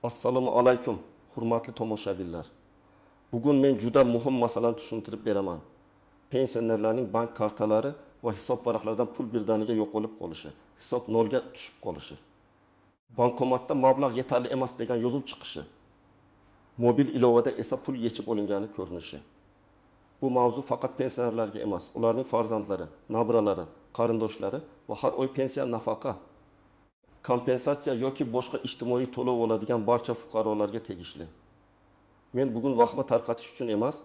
Assalomu alaykum, hurmatli tomoshabinlar. Bugun men juda muhim masalani tushuntirib beraman. Pensionerlarning bank kartalari va hisob varaqlaridan pul birdaniga yo'qolib qolishi, hisob nolga tushib qolishi. Bankomatda mablag' yetarli emas degan yozuv chiqishi. Mobil ilovada esa pul yechib olingani ko'rinishi. Bu mavzu faqat pensionerlarga emas, ularning farzandlari, nabiralari, qarindoshlari va har oy pensiya nafaqa, kompensatsiya yoki boshqa ijtimoiy to'lov oladigan barcha fuqarolarga tegishli. Men bugun vahma tarqatish uchun emas,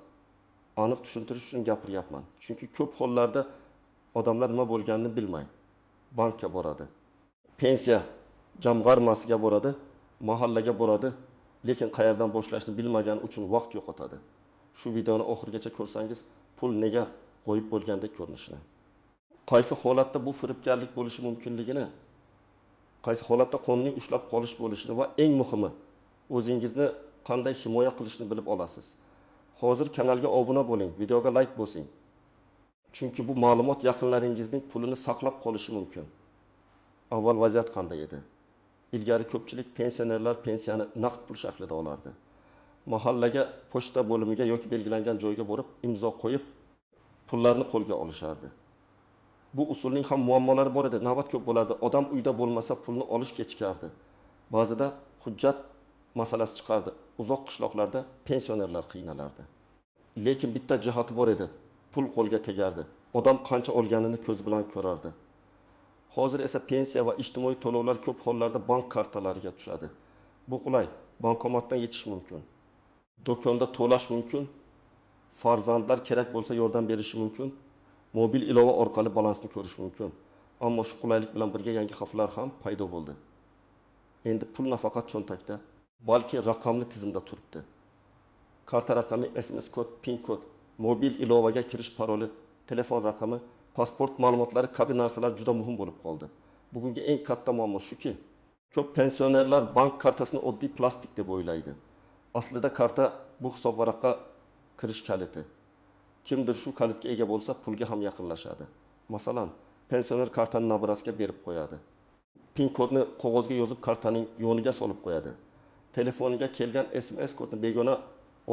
aniq tushuntirish uchun gapiryapman. Chunki ko'p hollarda odamlar nima bo'lganini bilmay bankka boradi. Pensiya jamg'armasiga boradi, mahallaga boradi, lekin qayerdan boshlashni bilmagani uchun vaqt yo'qotadi. Shu videoni oxirigacha ko'rsangiz, pul nega qo'yib bo'lgandek ko'rinishini, qaysi holatda bu firibgarlik bo'lishi mumkinligini, qaysi holatda qonuniy ushlab qolish bo'lishini va eng muhimi, o'zingizni qanday himoya qilishni bilib olasiz. Hozir kanalga obuna bo'ling, videoga like bosing. Chunki bu ma'lumot yaqinlaringizning pulini saqlab qolishi mumkin. Avval vaziyat qanday edi? Ilgari ko'pchilik pensionerlar pensiyani naqd pul shaklida olardi. Mahallaga, pochta bo'limiga yoki belgilangan joyga borib, imzo qo'yib, pullarni qo'lga olishardi. Bu usulning ham muammolari bor edi. Navbat ko'p bo'lardi. Odam uyda bo'lmasa pulni olish kechikardi. Ba'zida hujjat masalasi chiqardi. Uzoq qishloqlarda pensionerlar qiynalardi. Lekin bitta jihati bor edi. Pul qo'lga tegardi. Odam qancha olganini ko'z bilan ko'rardi. Hozir esa pensiya va ijtimoiy to'lovlar ko'p hollarda bank kartalariga tushadi. Bu qulay. Bankomatdan yechish mumkin. Do'konda to'lash mumkin. Farzandlar kerak bo'lsa yordam berishi mumkin. Mobil ilova orqali balansni ko'rish mumkin. Ammo shu qulaylik bilan birga yangi xavflar ham paydo bo'ldi. Endi pul nafaqat cho'ntakda, balki raqamli tizimda turibdi. Karta raqami, SMS kod, PIN kod, mobil ilovaga kirish paroli, telefon raqami, pasport ma'lumotlari kabi narsalar juda muhim bo'lib qoldi. Bugungi eng katta muammo shuki, ko'p pensionerlar bank kartasini oddiy plastik deb o'ylaydi. Aslida karta bu hisob varaqqa kirish kaliti. Kimdir shu kalitga ega bo'lsa, pulga ham yaqinlashadi. Masalan, pensioner kartani nabirasiga berib qo'yadi. PIN kodni qog'ozga yozib kartaning yoniga solib qo'yadi. Telefoniga kelgan SMS kodni begona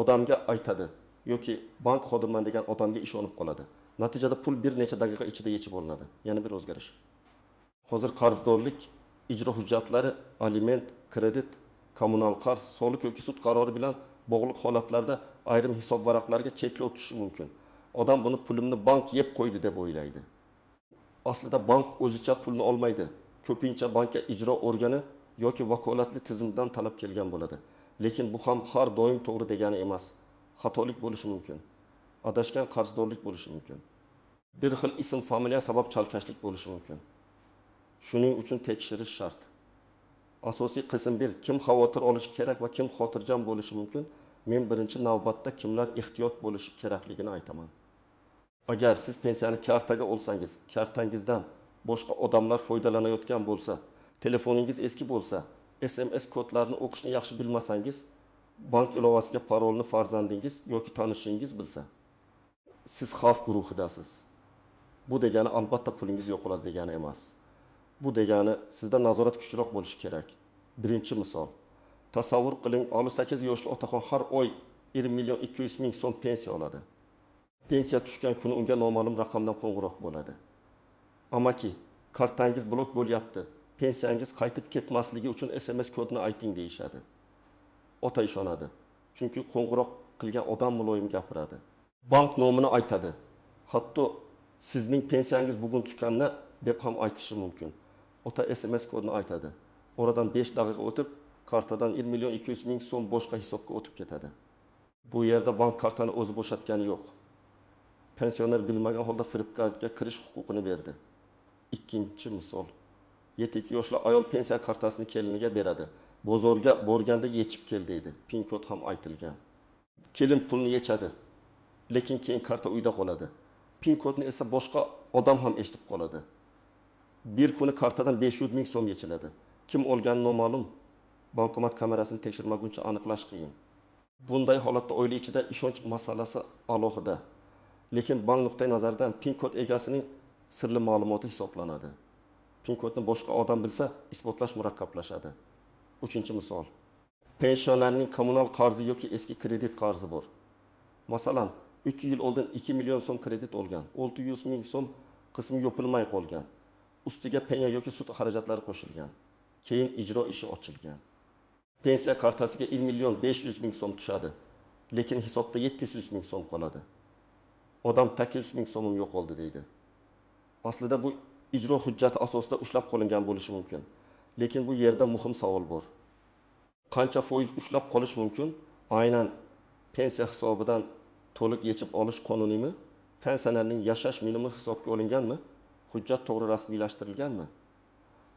odamga aytadi yoki bank xodimiman degan odamga ishonib qoladi. Natijada pul bir necha daqiqa ichida yechib olinadi. Yana bir o'zgarish. Hozir qarzdorlik, ijro hujjatlari, aliment, kredit, kommunal qarz, soliq yoki sud qarori bilan bog'liq holatlarda ayrim hisob varaqlariga cheklov tushishi mumkin. Odam buni pulimni bank yeb qo'ydi deb o'ylaydi. Aslida bank o'zicha pulni olmaydi. Ko'pincha bankka ijro organi yoki vakolatli tizimdan talab kelgan bo'ladi. Lekin bu ham har doim to'g'ri degani emas. Xatolik bo'lishi mumkin. Adashgan qarzdorlik bo'lishi mumkin. Bir xil ism, familiya sabab chalkashlik bo'lishi mumkin. Shuning uchun tekshirish shart. Asosiy qism 1. Kim xavotir olishi kerak va kim xotirjam bo'lishi mumkin? Men birinchi navbatda kimlar ehtiyot bo'lishi kerakligini aytaman. Agar siz pensiyani kartaga olsangiz, kartangizdan boshqa odamlar foydalanayotgan bo'lsa, telefoningiz eski bo'lsa, SMS kodlarini o'qishni yaxshi bilmasangiz, bank ilovasiga parolni farzandingiz yoki tanishingiz bilsa, siz xavf guruhidasiz. Bu degani albatta pulingiz yo'qoladi degani emas. Bu degani sizda nazorat kuchliroq bo'lishi kerak. Birinchi misol. Tasavvur qiling, 68 yoshli otaxon har oy 20.200.000 so'm pensiya oladi. Pensiya tushgan kuni unga noma'lum raqamdan qo'ng'iroq bo'ladi. Amaki, kartangiz blok bo'lyapti. Pensiyangiz qaytib ketmasligi uchun SMS kodni ayting deyishadi. Ota ishonadi. Chunki qo'ng'iroq qilgan odam muloyim gapiradi. Bank nomini aytadi. Hatto sizning pensiyangiz bugun tushganini deb ham aytishi mumkin. Ota SMS kodni aytadi. Oradan 5 daqiqa o'tib, kartadan 1.200.000 so'm boshqa hisobga o'tib ketadi. Bu yerda bank kartani o'zi bo'shatgani yo'q. Pensioner bilmagan holda firibgarlikka kirish huquqini berdi. Ikkinchi misol. 7 yoshli ayol pensiya kartasini keliniga beradi. Bozorga borganda yechib kel deydi. PIN kod ham aytilgan. Kelin pulni yechadi. Lekin keyin karta uyda qoladi. PIN kodni esa boshqa odam ham eshitib qoladi. Bir kuni kartadan 500.000 so'm yechiladi. Kim olgani noma'lum. Bankomat kamerasini tekshirmaguncha aniqlash qiyin. Bunday holatda oila ichida ishonch masalasi alohida. Lekin bank nuqtai nazaridan PIN kod egasining sirli ma'lumoti hisoblanadi. PIN kodni boshqa odam bilsa, isbotlash murakkablashadi. Uchinchi misol. Pensionerning kommunal qarzi yoki eski kredit qarzi bor. Masalan, 3 yil oldin 2 million so'm kredit olgan, 600 ming so'm qismi yopilmay qolgan. Ustiga penya yoki sud xarajatlari qo'shilgan. Keyin ijro ishi ochilgan. Pensiya kartasiga 1 million 500 ming so'm tushadi, lekin hisobda 700 ming so'm qoladi. Odam 800 ming so'mim yo'qoldi deydi. Aslida bu ijro hujjati asosida ushlab qolingan bo'lishi mumkin. Lekin bu yerda muhim savol bor. Qancha foiz ushlab qolish mumkin? Aynan pensiya hisobidan to'liq yechib olish qonuniymi? Pensionerning yashash minimumi hisobga olinganmi? Hujjat to'g'ri rasmiylashtirilganmi?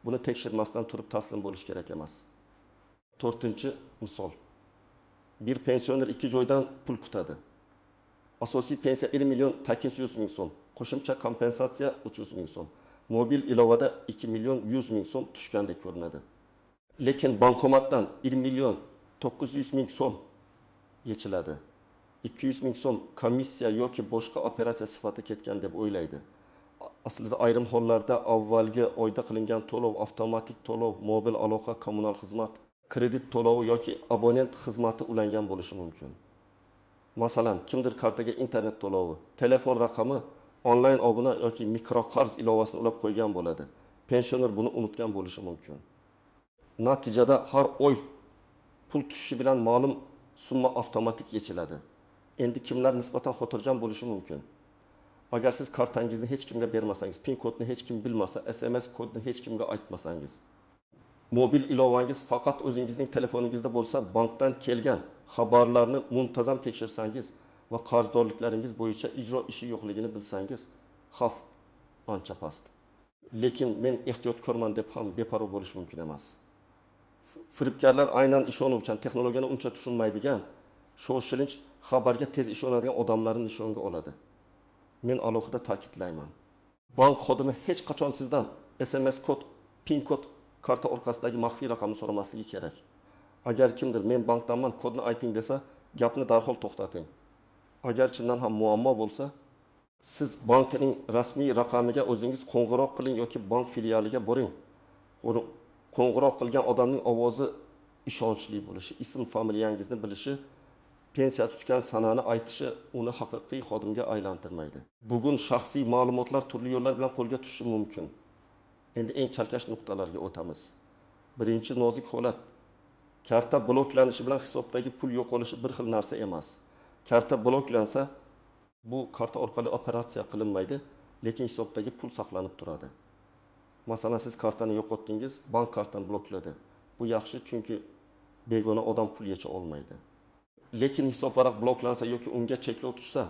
Buni tekshirmasdan turib taslim bo'lish kerak emas. 4-misol. Bir pensioner 2 joydan pul kutadi. Asosiy pensiya 1 million 800 ming so'm, qo'shimcha kompensatsiya 300 ming so'm. Mobil ilovada 2 million 100 ming so'm tushgandek ko'rinadi. Lekin bankomatdan 1 million 900 ming so'm yechiladi. 200 ming so'm komissiya yoki boshqa operatsiya sifati ketgan deb o'ylaydi. Aslida ayrim hollarda avvalgi oyda qilingan to'lov, avtomatik to'lov, mobil aloqa, kommunal xizmat, kredit to'lovi yoki abonent xizmati ulangan bo'lishi mumkin. Masalan, kimdir kartaga internet to'lovi, telefon raqami, onlayn obuna yoki mikroqarz ilovasini ulab qo'ygan bo'ladi. Pensioner buni unutgan bo'lishi mumkin. Natijada har oy pul tushishi bilan ma'lum summa avtomatik yechiladi. Endi kimlar nisbatan xotirjam bo'lishi mumkin? Agar siz kartangizni hech kimga bermasangiz, PIN kodni hech kim bilmasa, SMS kodni hech kimga aytmasangiz, mobil ilovangiz faqat o'zingizning telefoningizda bo'lsa, bankdan kelgan xabarlarni muntazam tekshirsangiz va qarzdorliklaringiz bo'yicha ijro ishi yo'qligini bilsangiz, xavf ancha past. Lekin men ehtiyotkorman deb ham beparvo bo'lish mumkin emas. Firibgarlar aynan ishonuvchan, texnologiyani uncha tushunmaydigan, shoshilinch xabarga tez ishonadigan odamlarni nishonga oladi. Men alohida ta'kidlayman. Bank xodimi hech qachon sizdan SMS kod, PIN kod, karta orqasidagi maxfiy raqamni so'ramasligi kerak. Agar kimdir men bankdanman, kodni ayting desa, gapni darhol to'xtating. Agar chindan ham muammo bo'lsa, siz bankning rasmiy raqamiga o'zingiz qo'ng'iroq qiling yoki bank filialiga boring. Qo'ng'iroq qilgan odamning ovozi ishonchli bo'lishi, ism familiyangizni bilishi, pensiya tutgan sanani aytishi uni haqiqiy xodimga aylantirmaydi. Bugun shaxsiy ma'lumotlar turli yo'llar bilan qo'lga tushishi mumkin. Endi eng chalkash nuqtalarga o'tamiz. Birinchi nozik holat. Karta bloklanishi bilan hisobdagi pul yo'qolishi bir xil narsa emas. Karta bloklansa, bu karta orqali operatsiya qilinmaydi, lekin hisobdagi pul saqlanib turadi. Masalan, siz kartani yo'qotdingiz, bank kartani blokladi. Bu yaxshi, chunki begona odam pul yecha olmaydi. Lekin hisob varaq bloklansa yoki unga cheklov tushsa,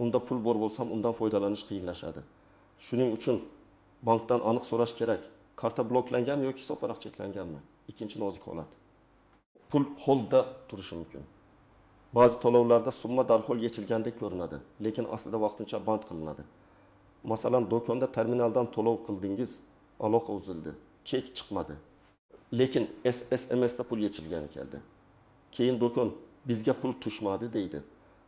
unda pul bor bo'lsam, undan foydalanish qiyinlashadi. Shuning uchun bankdan aniq so'rash kerak. Karta bloklanganmi yoki hisob varaq cheklanganmi? Ikkinchi nozik holat. Pul holdda turishi mumkin. Ba'zi to'lovlarda summa darhol yechilgandek ko'rinadi, lekin aslida vaqtincha band qilinadi. Masalan, do'konda terminaldan to'lov qildingiz, aloqa uzildi, chek chiqmadi. Lekin SMSda pul yechilgani keldi. Keyin do'kon bizga pul tushmadi deydi.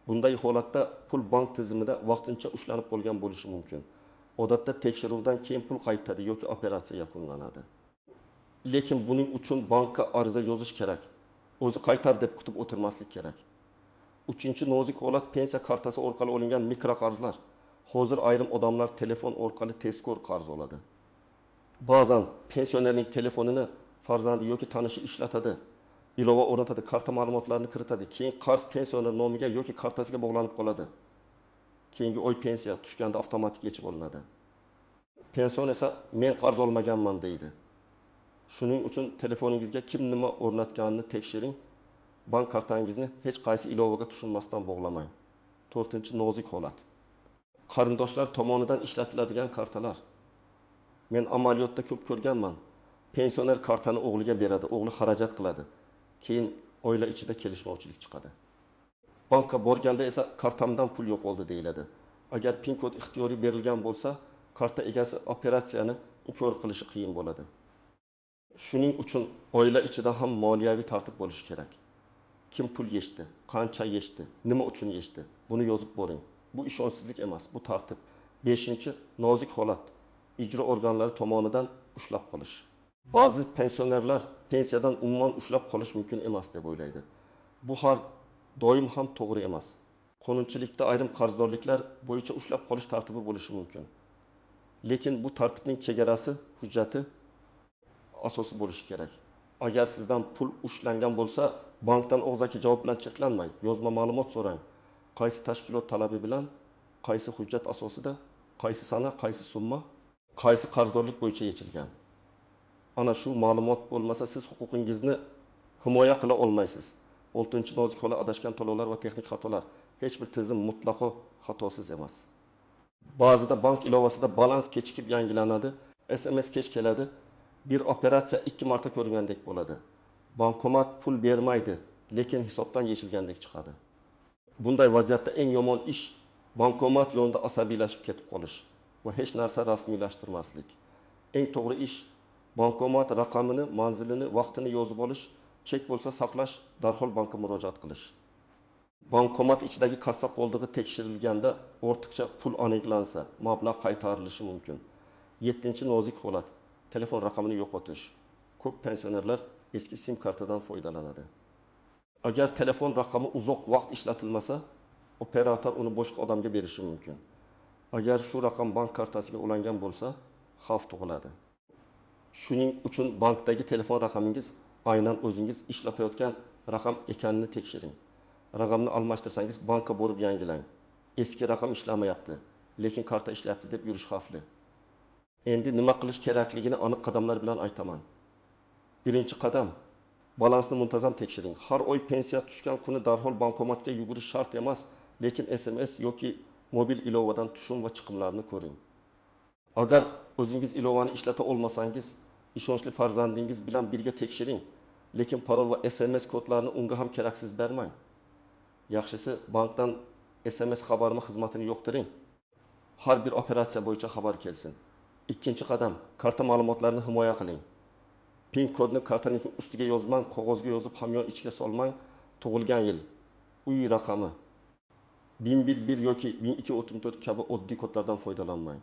Bunday holatda pul bank tizimida vaqtincha ushlanib qolgan bo'lishi mumkin. Odatda tekshiruvdan keyin pul qaytadi yoki operatsiya yakunlanadi. Lekin buning uchun bankka ariza yozish kerak. O'zi qaytar deb kutib o'tirmaslik kerak. Uchinchi nozik holat pensiya kartasi orqali olingan mikroqarzlar. Hozir ayrim odamlar telefon orqali tezkor qarz oladi. Ba'zan pensionerning telefonini farzandi yoki tanishi ishlatadi. Ilova o'rnatadi, karta ma'lumotlarini kiritadi. Keyin qarz pensioner nomiga yoki kartasiga bog'lanib qoladi. Keyingi oy pensiya tushganda avtomatik yechib olinadi. Pension esa men qarz olmaganman deydi. Shuning uchun telefoningizga kim nima o'rnatganini tekshiring. Bank kartangizni hech qaysi ilovaga tushunmasdan bog'lamang. 4-nozik holat. Qarindoshlar tomonidan ishlatiladigan kartalar. Men amaliyotda ko'p ko'rganman. Pensioner kartani o'g'liga beradi, o'g'li xarajat qiladi. Keyin oila ichida kelishmovchilik chiqadi. Bankka borganda esa kartamdan pul yo'qoldi deyiladi. Agar PIN kod ixtiyoriy berilgan bo'lsa, karta egasi operatsiyani inkor qilishi qiyin bo'ladi. Shuning uchun oila ichida ham moliyaviy tartib bo'lishi kerak. Kim pul yechdi, qancha yechdi, nima uchun yechdi, buni yozib boring. Bu ishonchsizlik emas, bu tartib. 5-nozik holat. Ijro organlari tomonidan ushlab qolish. Ba'zi pensionerlar pensiyadan umuman ushlab qolish mumkin emas deb o'ylaydi. Bu har doim ham to'g'ri emas. Qonunchilikda ayrim qarzdorliklar bo'yicha ushlab qolish tartibi bo'lishi mumkin. Lekin bu tartibning chegarasi, hujjati asosi bo'lishi kerak. Agar sizdan pul ushlangan bo'lsa, bankdan og'zaki javob bilan cheklanmang, yozma ma'lumot so'rang. Qaysi tashkilot talabi bilan, qaysi hujjat asosida, qaysi sana, qaysi summa, qaysi qarzdorlik bo'yicha yechilgan. Ana shu ma'lumot bo'lmasa siz huquqingizni himoya qila olmaysiz. 6-nozik holat adashgan to'lovlar va texnik xatolar. Hech bir tizim mutlaqo xatosiz emas. Ba'zida bank ilovasida balans kechikib yangilanadi, SMS kech keladi. Bir operatsiya 2 marta ko'rgandek bo'ladi. Bankomat pul bermaydi, lekin hisobdan yechilgandek chiqadi. Bunday vaziyatda eng yomon ish bankomat yonida asabiylashib ketib qolish va hech narsa rasmiylashtirmaslik. Eng to'g'ri ish bankomat raqamini, manzilini, vaqtini yozib olish, chek bo'lsa saqlash, darhol bankka murojaat qilish. Bankomat ichidagi kassa qoldig'i tekshirilganda ortiqcha pul aniqlansa, mablag' qaytarilishi mumkin. 7-nozik holat telefon raqamini yo'qotish. Ko'p pensionerlar eski sim kartadan foydalanadi. Agar telefon raqami uzoq vaqt ishlatilmasa, operator uni boshqa odamga berishi mumkin. Agar shu raqam bank kartasiga ulangan bo'lsa, xavf tug'iladi. Shuning uchun bankdagi telefon raqamingiz aynan o'zingiz ishlatayotgan raqam ekanini tekshiring. Raqamni almashtirsangiz bankka borib yangilang. Eski raqam ishlamayapti, lekin karta ishlayapti deb yurish xavfli. Endi nima qilish kerakligini aniq qadamlar bilan aytaman. Birinchi qadam, balansni muntazam tekshiring. Har oy pensiya tushgan kuni darhol bankomatga yugurish shart emas, lekin SMS yoki mobil ilovadan tushum va chiqimlarni ko'ring. Agar o'zingiz ilovani ishlata olmasangiz, ishonchli farzandingiz bilan birga tekshiring, lekin parol va SMS kodlarini unga ham keraksiz bermang. Yaxshisi bankdan SMS xabarma xizmatini yo'qtiring. Har bir operatsiya bo'yicha xabar kelsin. Ikkinchi qadam, karta ma'lumotlarini himoya qiling. PIN kodni kartaning ustiga yozmang, qog'ozga yozib hamyon ichiga solmang. Tug'ilgan yil, uy raqami, 1001 yoki 1234 kabi oddiy kodlardan foydalanmang.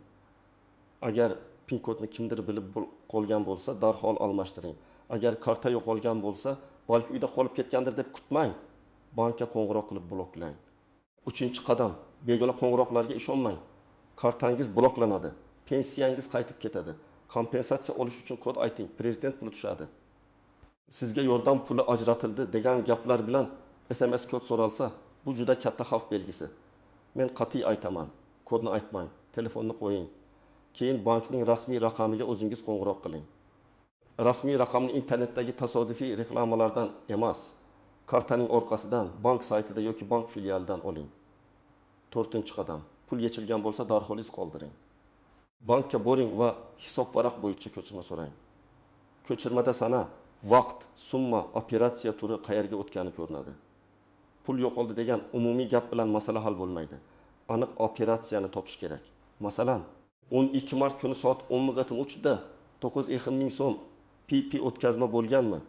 Agar PIN kodni kimdir bilib qolgan bo'lsa, darhol almashtiring. Agar karta yo'qolgan bo'lsa, balki uyda qolib ketgandir deb kutmang. Bankka qo'ng'iroq qilib bloklang. Uchinchi qadam, begona qo'ng'iroqlarga ishonmang. Kartangiz bloklanadi, pensiyangiz qaytib ketadi. Kompensatsiya olish uchun kod ayting, prezident puli tushadi. Sizga yordam puli ajratildi degan gaplar bilan SMS kod so'ralsa, bu juda katta xavf belgisi. Men qat'iy aytaman, kodni aytmang, telefonni qo'ying. Keyin bankning rasmiy raqamiga o'zingiz qo'ng'iroq qiling. Rasmiy raqamni internetdagi tasodifiy reklamalardan emas, kartaning orqasidan, bank saytida yoki bank filialidan oling. 4-qadam, pul yechilgan bo'lsa darhol iz qoldiring. Bankka boring va hisob varaq bo'yicha ko'chirma so'rang. Ko'chirmada sana, vaqt, summa, operatsiya turi qayerga o'tgani ko'rinadi. Pul yo'qoldi degan umumiy gap bilan masala hal bo'lmaydi. Aniq operatsiyani topish kerak. Masalan, 12 mart kuni soat 10:30da 9 ming so'm PP o'tkazma bo'lganmi?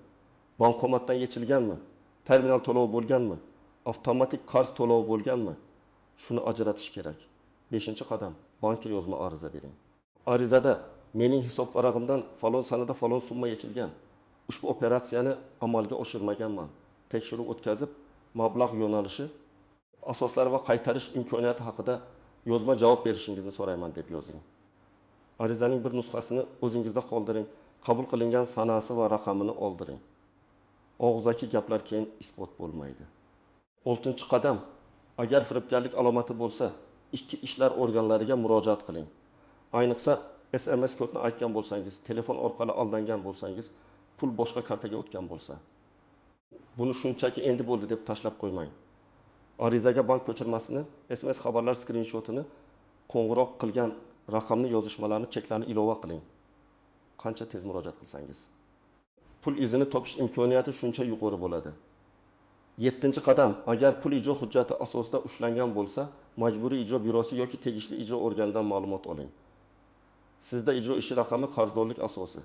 Bankomatdan yechilganmi? Terminal to'lovi bo'lganmi? Avtomatik qarz to'lovi bo'lganmi? Shuni ajratish kerak. 5-qadam, bankka yozma ariza bering. Arizada mening hisob varag'imdan falon sanada falon summa yechilgan. Ushbu operatsiyani amalga oshirmaganman. Tekshiruv o'tkazib, mablag' yo'nalishi, asoslari va qaytarish imkoniyati haqida yozma javob berishingizni so'rayman deb yozing. Arizaning bir nusxasini o'zingizda qoldiring. Qabul qilingan sanasi va raqamini oldiring. Og'zaki gaplar keyin isbot bo'lmaydi. 6-qadam, agar firibgarlik alomati bo'lsa, ichki ishlar organlariga murojaat qiling. Ayniqsa SMS kodni aytgan bo'lsangiz, telefon orqali aldangan bo'lsangiz, pul boshqa kartaga o'tgan bo'lsa. Buni shunchaki endi bo'ldi deb tashlab qo'ymang. Arizaga bank ko'chirmasini, SMS xabarlar skrinshotini, qo'ng'iroq qilgan raqamni yozishmalarni, cheklarni ilova qiling. Qancha tez murojaat qilsangiz. Pul izini topish imkoniyati shuncha yuqori bo'ladi. 7-qadam, agar pul ijro hujjati asosida ushlangan bo'lsa, majburiy ijro byurosi yoki tegishli ijro organidan ma'lumot oling. Sizda ijro ishi raqami qarzdorlik asosi.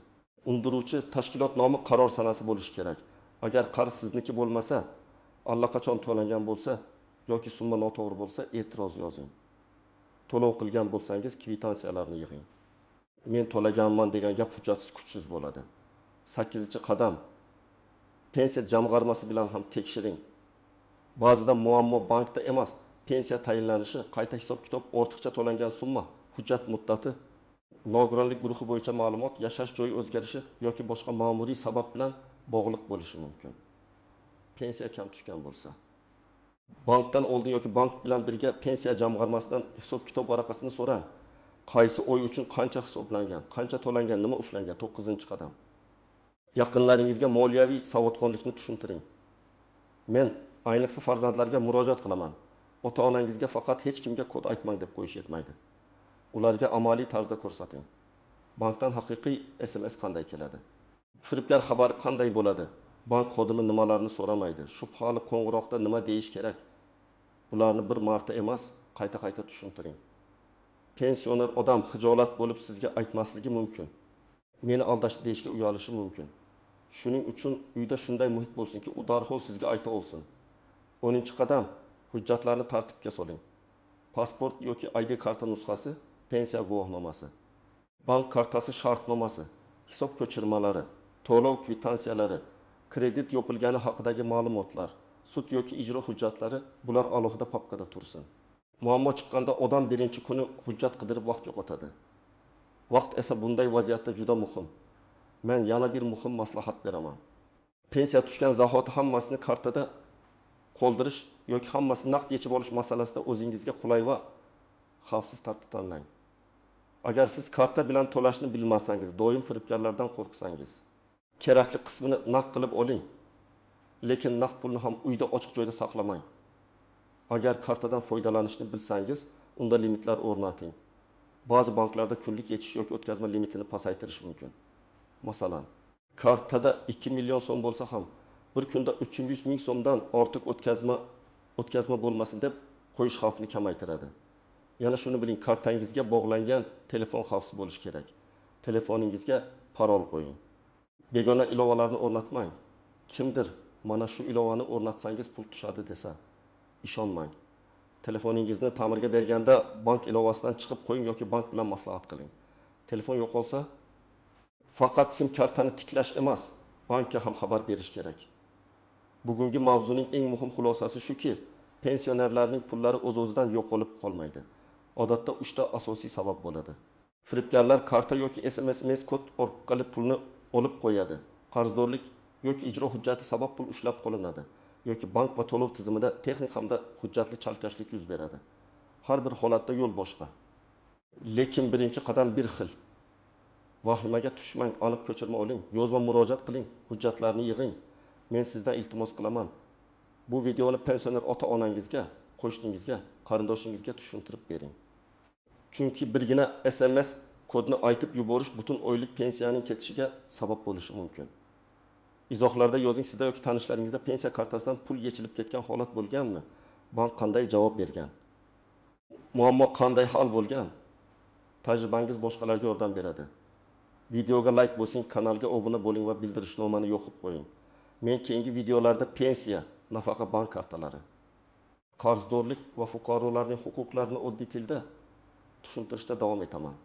Undiruvchi tashkilot nomi qaror sanasi bo'lishi kerak. Agar qarz sizniki bo'lmasa, allaqachon to'langan bo'lsa yoki summa noto'g'ri bo'lsa, e'tiroz yozing. To'lov qilgan bo'lsangiz, kvitansiyalarni yig'ing. Men to'laganman degan gap hujjatsiz kuchsiz bo'ladi. 8-qadam, Pensiya jamg'armasi bilan ham tekshiring. Ba'zida muammo bankda emas, pensiya tayinlanishi, qayta hisob-kitob, ortiqcha to'langan summa, hujjat muddati, nogironlik guruhi bo'yicha ma'lumot, yashash joyi o'zgarishi yoki boshqa ma'muriy sabab bilan bog'liq bo'lishi mumkin. Pensiya kam tushgan bo'lsa, bankdan oldin yoki bank bilan birga pensiya jamg'armasidan hisob-kitob varaqasini so'rang. Qaysi oy uchun qancha hisoblangan, qancha to'langan, nima ushlangan? 9-qadam. Yaqinlaringizga moliyaviy savodxonlikni tushuntiring. Men ayniqsa farzandlarga murojaat qilaman. Ota-onangizga faqat hech kimga kod aytmang deb qo'yish yetmaydi. Ularga amaliy tarzda ko'rsating. Bankdan haqiqiy SMS qanday keladi? Firibgar xabari qanday bo'ladi? Bank xodimi nimalarni so'ramaydi? Shubhali qo'ng'iroqda nima deyish kerak? Bularni bir marta emas, qayta-qayta tushuntiring. Pensioner odam xijolat bo'lib sizga aytmasligi mumkin. Meni aldashdi deyishga uyalishi mumkin. Shuning uchun uyda shunday muhit bo'lsinki, u darhol sizga ayta olsin. 10-qadam, hujjatlarni tartibga soling. Pasport yoki ID karta nusxasi, pensiya guvohnomasi, bank kartasi shartnomasi, hisob ko'chirmalari, to'lov kvitansiyalari, kredit yopilgani haqidagi ma'lumotlar, sud yoki ijro hujjatlari, bular alohida papkada tursin. Muammo chiqqanda odam birinchi kuni hujjat qidirib vaqt yo'qotadi. Vaqt esa bunday vaziyatda juda muhim. Men yana bir muhim maslahat beraman. Pensiya tushgan zahoti hammasini kartada qoldirish yoki hammasini naqd yechib olish masalasida o'zingizga qulay va xavfsiz tartib tanlang. Agar siz karta bilan to'lashni bilmasangiz, doim firibgarlardan qo'rqsangiz, kerakli qismini naqd qilib oling. Lekin naqd pulni ham uyda ochiq joyda saqlamang. Agar kartadan foydalanishni bilsangiz, unda limitlar o'rnating. Ba'zi banklarda kunlik yechish yoki o'tkazma limitini pasaytirish mumkin. Masalan, kartada 2 million so'm bo'lsa ham, bir kunda 300 ming so'mdan ortiq o'tkazma bo'lmasin deb qo'yish xavfini kamaytiradi. Yana shuni biling, kartangizga bog'langan telefon xavfsiz bo'lishi kerak. Telefoningizga parol qo'ying. Begona ilovalarni o'rnatmang. Kimdir mana shu ilovani o'rnatsangiz pul tushadi desa, ishonmang. Telefoningizni ta'mirga berganda bank ilovasidan chiqib qo'ying yoki bank bilan maslahat qiling. Telefon yo'qolsa, faqat sim kartani tiklash emas, bankka ham xabar berish kerak. Bugungi mavzuning eng muhim xulosasi shuki, pensionerlarning pullari o'z-o'zidan yo'qolib qolmaydi. Odatda 3 ta asosiy sabab bo'ladi. Firibgarlar karta yoki SMS kod orqali pulni olib qo'yadi. Qarzdorlik yoki ijro hujjati sabab pul ushlab qolinadi. Yoki bank va to'lov tizimida texnik hamda hujjatli chalkashlik yuz beradi. Har bir holatda yo'l boshqa. Lekin birinchi qadam bir xil. Vahimaga tushmang, aniq ko'chirma oling, yozma murojaat qiling, hujjatlarni yig'ing. Men sizdan iltimos qilaman. Bu videoni pensioner ota-onangizga, qo'shningizga, qarindoshingizga tushuntirib bering. Chunki birgina SMS kodni aytib yuborish butun oylik pensiyaning ketishiga sabab bo'lishi mumkin. Izohlarda yozing, sizda yoki tanishlaringizda pensiya kartasidan pul yechilib ketgan holat bo'lganmi? Bank qanday javob bergan? Muammo qanday hal bo'lgan? Tajribangiz boshqalarga yordam beradi. Videoga like bosing, kanalga obuna bo'ling va bildirishnomani yoqib qo'ying. Men keyingi videolarda pensiya, nafaqa bank kartalari, qarzdorlik va fuqarolarning huquqlarini oddiy tilda tushuntirishda davom etaman.